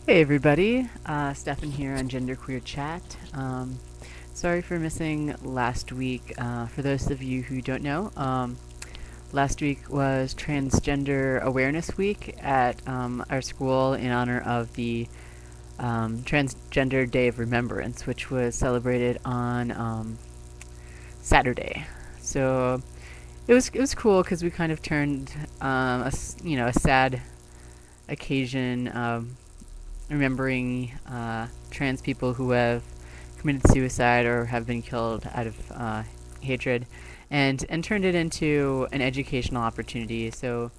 Hey everybody, Stefan here on GenderqueerChat. Sorry for missing last week. For those of you who don't know, last week was Transgender Awareness Week at our school in honor of the Transgender Day of Remembrance, which was celebrated on Saturday. So it was cool because we kind of turned a sad occasion. Remembering trans people who have committed suicide or have been killed out of hatred, and turned it into an educational opportunity. So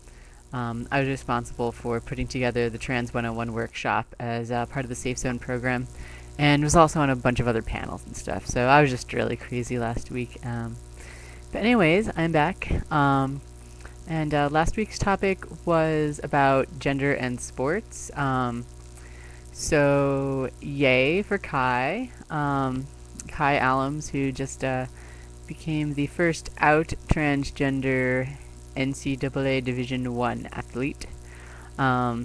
I was responsible for putting together the Trans 101 workshop as part of the Safe Zone program, and was also on a bunch of other panels and stuff. So I was just really crazy last week. But anyways, I'm back. And last week's topic was about gender and sports. So, yay for Kai. Kai Allums, who just became the first out transgender NCAA Division I athlete. I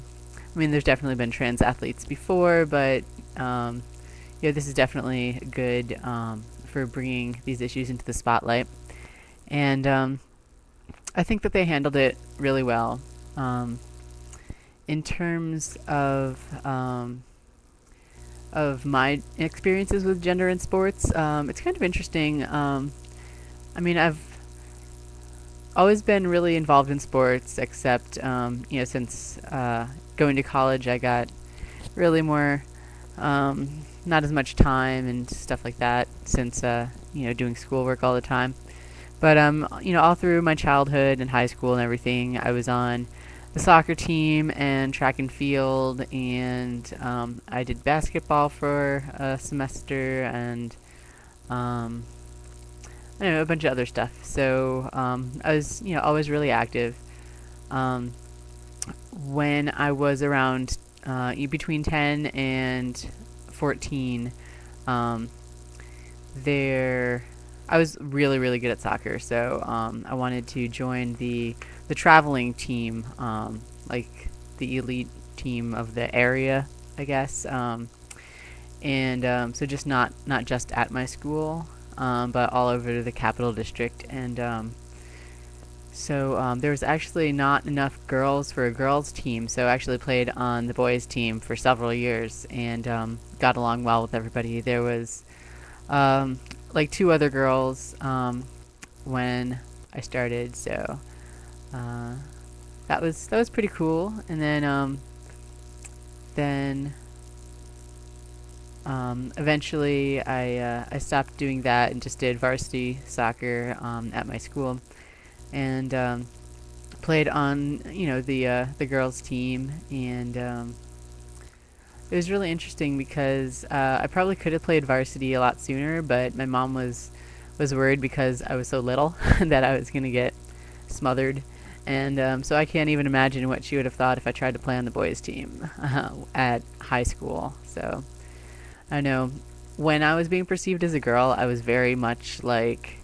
mean, there's definitely been trans athletes before, but this is definitely good for bringing these issues into the spotlight. And I think that they handled it really well. In terms of my experiences with gender in sports, it's kind of interesting. I mean, I've always been really involved in sports, except since going to college, I got really more not as much time and stuff like that since doing schoolwork all the time. But all through my childhood and high school and everything, I was on the soccer team and track and field, and I did basketball for a semester, and I don't know, a bunch of other stuff. So I was always really active. When I was around between 10 and 14, there I was really, really good at soccer, so I wanted to join the traveling team, like the elite team of the area, I guess. And so just not just at my school, but all over the capital district. And so there was actually not enough girls for a girls team, so I actually played on the boys team for several years and got along well with everybody. There was like two other girls when I started, so that was pretty cool. And then eventually I stopped doing that and just did varsity soccer at my school, and played on the girls team, and it was really interesting because I probably could have played varsity a lot sooner, but my mom was worried because I was so little that I was gonna get smothered, and so I can't even imagine what she would have thought if I tried to play on the boys' team at high school. So I know when I was being perceived as a girl, I was very much like,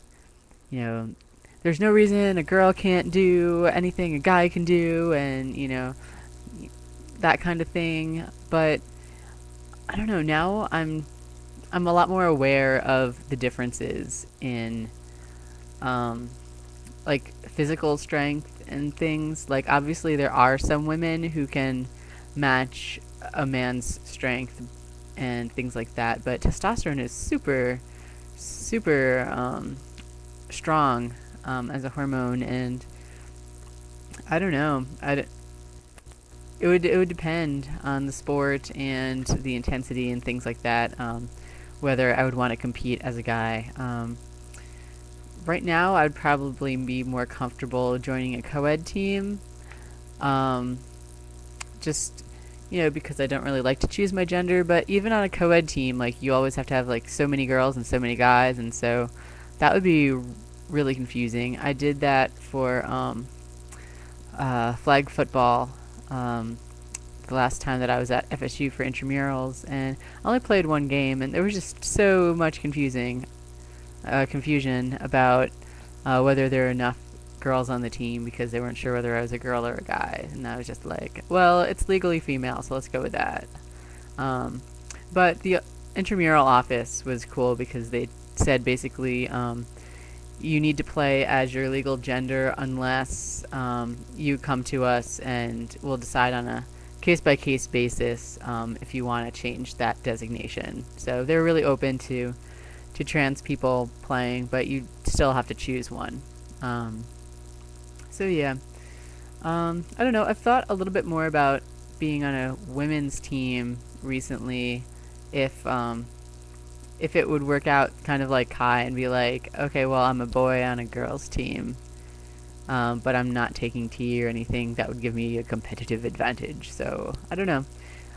there's no reason a girl can't do anything a guy can do, and that kind of thing. But I don't know, now I'm a lot more aware of the differences in like physical strength and things. Like, obviously there are some women who can match a man's strength and things like that, but testosterone is super strong as a hormone, and I don't know. It would depend on the sport and the intensity and things like that, whether I would want to compete as a guy. Right now, I'd probably be more comfortable joining a co-ed team, just because I don't really like to choose my gender. But even on a co-ed team, like, you always have to have like so many girls and so many guys, and so that would be really confusing. I did that for flag football the last time that I was at FSU for intramurals, and I only played one game, and there was just so much confusion about whether there were enough girls on the team, because they weren't sure whether I was a girl or a guy, and I was just like, well, it's legally female, so let's go with that. But the intramural office was cool because they said basically you need to play as your legal gender unless you come to us and we'll decide on a case-by-case basis if you want to change that designation. So they're really open to trans people playing, but you still have to choose one. So yeah, I don't know. I've thought a little bit more about being on a women's team recently, if if it would work out kind of like Kai and be like, okay, well, I'm a boy on a girls team, but I'm not taking T or anything that would give me a competitive advantage. So I don't know.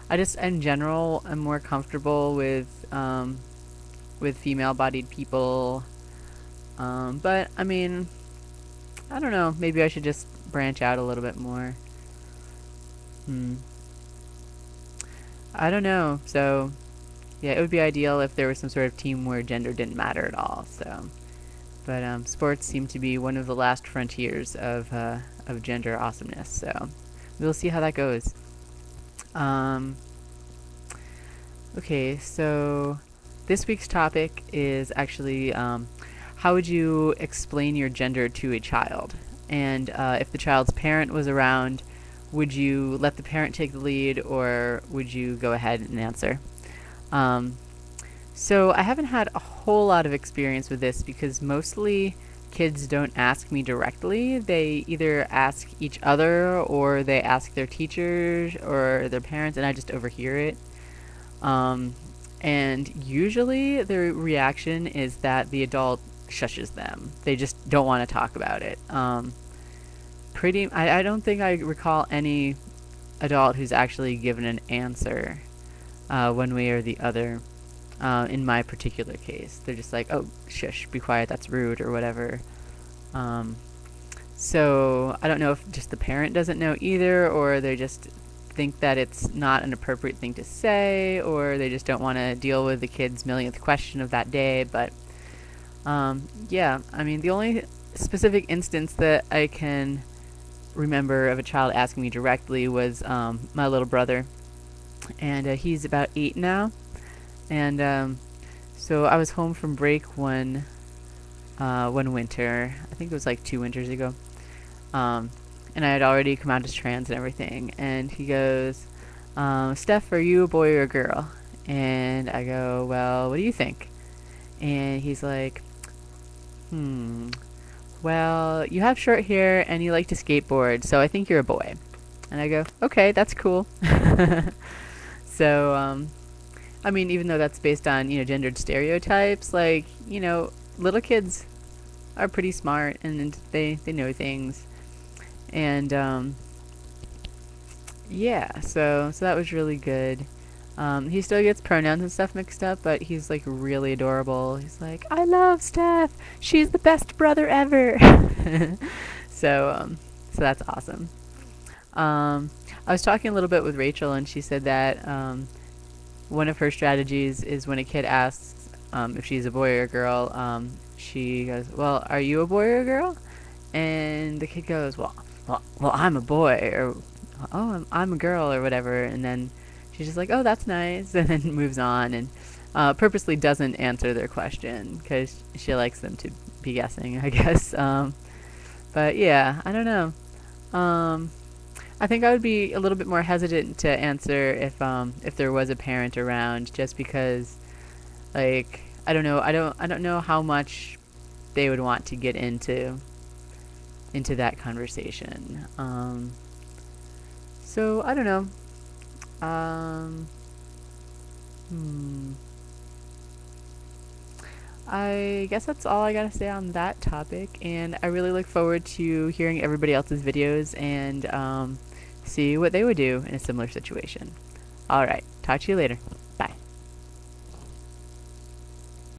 I just, in general, am more comfortable with female-bodied people. But I mean, I don't know. Maybe I should just branch out a little bit more. I don't know. So yeah, it would be ideal if there was some sort of team where gender didn't matter at all. So, but sports seem to be one of the last frontiers of gender awesomeness. So we'll see how that goes. Um, okay, so this week's topic is actually how would you explain your gender to a child? And if the child's parent was around, would you let the parent take the lead, or would you go ahead and answer? Um, so I haven't had a whole lot of experience with this because mostly kids don't ask me directly. They either ask each other or they ask their teachers or their parents, and I just overhear it. And usually their reaction is that the adult shushes them. They just don't want to talk about it. I don't think I recall any adult who's actually given an answer one way or the other. In my particular case, they're just like, "Oh, shush, be quiet, that's rude," or whatever. So I don't know if just the parent doesn't know either, or they just think that it's not an appropriate thing to say, or they just don't want to deal with the kid's millionth question of that day. But yeah, I mean, the only specific instance that I can remember of a child asking me directly was my little brother, and he's about 8 now. And so I was home from break one winter. I think it was like 2 winters ago. And I had already come out as trans and everything. And he goes, "Steph, are you a boy or a girl?" And I go, "Well, what do you think?" And he's like, "Well, you have short hair and you like to skateboard, so I think you're a boy." And I go, "Okay, that's cool." So, I mean, even though that's based on, gendered stereotypes, like, little kids are pretty smart and they know things. And yeah, so that was really good. He still gets pronouns and stuff mixed up, but he's like really adorable. He's like, "I love Steph. She's the best brother ever." So that's awesome. I was talking a little bit with Rachel, and she said that one of her strategies is when a kid asks if she's a boy or a girl, she goes, "Well, are you a boy or a girl?" And the kid goes, "Well, I'm a boy," or "Oh, I'm a girl," or whatever. And then she's just like, "Oh, that's nice," and then moves on, and purposely doesn't answer their question because she likes them to be guessing, I guess. But yeah, I don't know. I think I would be a little bit more hesitant to answer if there was a parent around, just because, like, I don't know. I don't know how much they would want to get into that conversation. So I don't know. I guess that's all I gotta say on that topic, and I really look forward to hearing everybody else's videos and see what they would do in a similar situation. Alright, talk to you later.